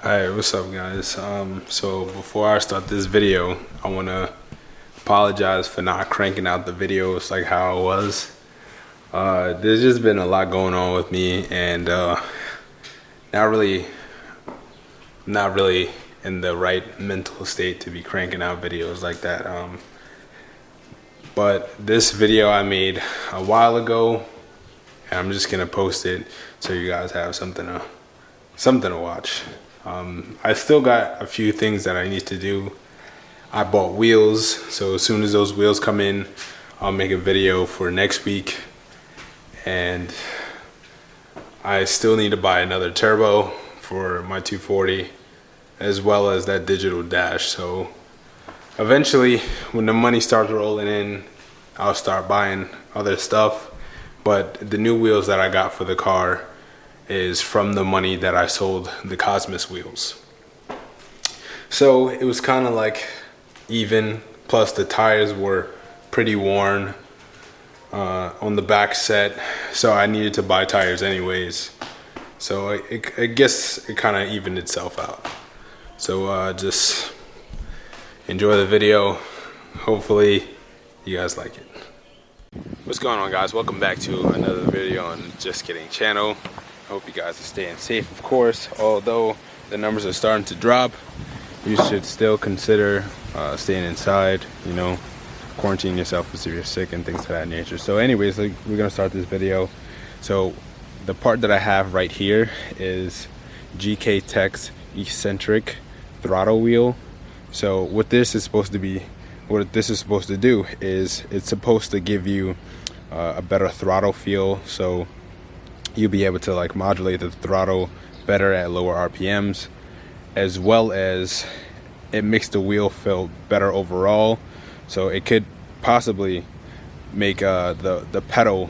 Alright, what's up guys? So before I start this video, I want to apologize for not cranking out the videos like how I was. There's just been a lot going on with me, and not really in the right mental state to be cranking out videos like that. But this video I made a while ago, and I'm just gonna post it so you guys have something to watch. I still got a few things that I need to do. I bought wheels, so as soon as those wheels come in, I'll make a video for next week. And I still need to buy another turbo for my 240, as well as that digital dash. So eventually, when the money starts rolling in, I'll start buying other stuff. But the new wheels that I got for the car is from the money that I sold the Cosmos wheels. So it was kind of like even, plus the tires were pretty worn on the back set, so I needed to buy tires anyways. So I guess it kind of evened itself out. So just enjoy the video. Hopefully you guys like it. What's going on, guys? Welcome back to another video on Just Kidding channel. Hope you guys are staying safe, of course. Although the numbers are starting to drop, you should still consider staying inside, you know, quarantine yourself if you're sick and things of that nature. So anyways, we're gonna start this video. So the part that I have right here is GKTECH Eccentric throttle wheel. So what this is supposed to do is it's supposed to give you a better throttle feel, so you'll be able to like modulate the throttle better at lower RPMs, as well as it makes the wheel feel better overall. So it could possibly make the pedal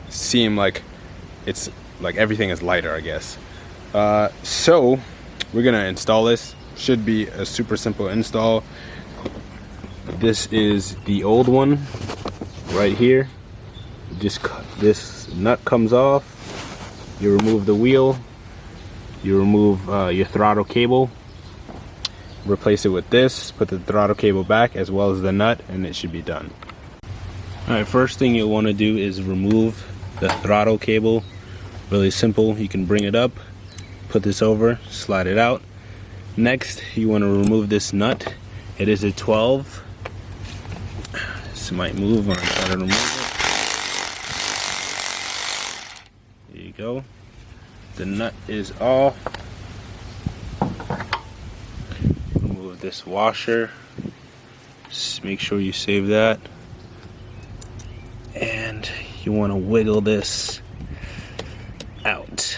seem like it's like everything is lighter, I guess. So we're gonna install this. Should be a super simple install. This is the old one right here. Just this nut comes off, you remove the wheel, you remove your throttle cable, replace it with this, put the throttle cable back as well as the nut, and it should be done. Alright, first thing you'll want to do is remove the throttle cable. Really simple. You can bring it up, put this over, slide it out. Next, you want to remove this nut. It is a 12. This might move when I try to remove it. There you go. The nut is off. Remove this washer. Just make sure you save that. And you want to wiggle this out.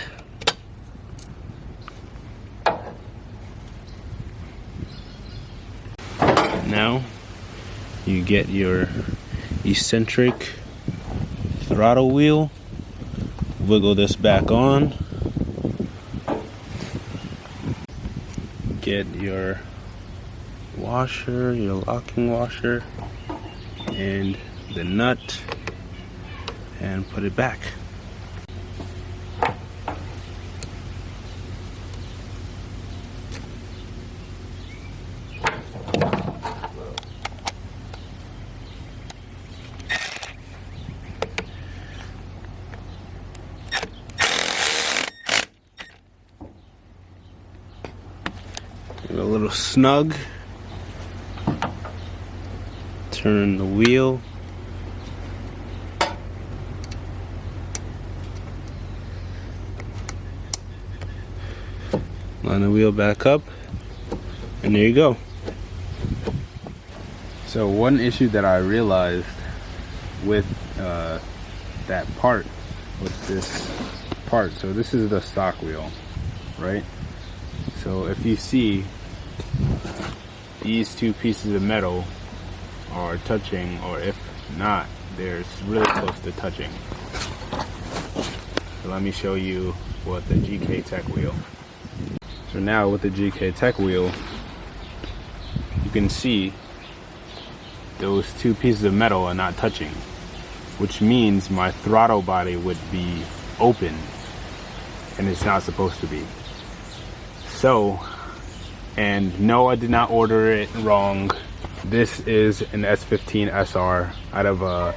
Now you get your eccentric throttle wheel. Wiggle this back on. Get your washer, your locking washer, and the nut, and put it back. A little snug. Turn the wheel. Line the wheel back up, and there you go. So one issue that I realized with that part was this part. So this is the stock wheel, right? So if you see, these two pieces of metal are touching, or if not, they're really close to touching. So let me show you what the GKTECH wheel. So now with the GKTECH wheel, you can see those two pieces of metal are not touching, which means my throttle body would be open, and it's not supposed to be. So, and no, I did not order it wrong. This is an S15 SR out of a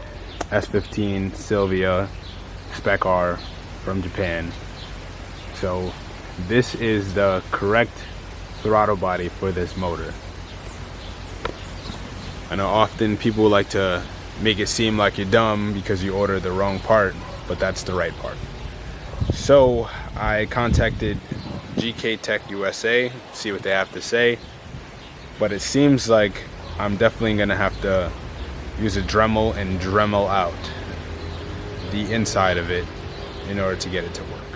S15 Sylvia Spec R from Japan. So this is the correct throttle body for this motor. I know often people like to make it seem like you're dumb because you ordered the wrong part, but that's the right part. So I contacted GKTECH USA, see what they have to say, but it seems like I'm definitely gonna have to use a Dremel and Dremel out the inside of it in order to get it to work.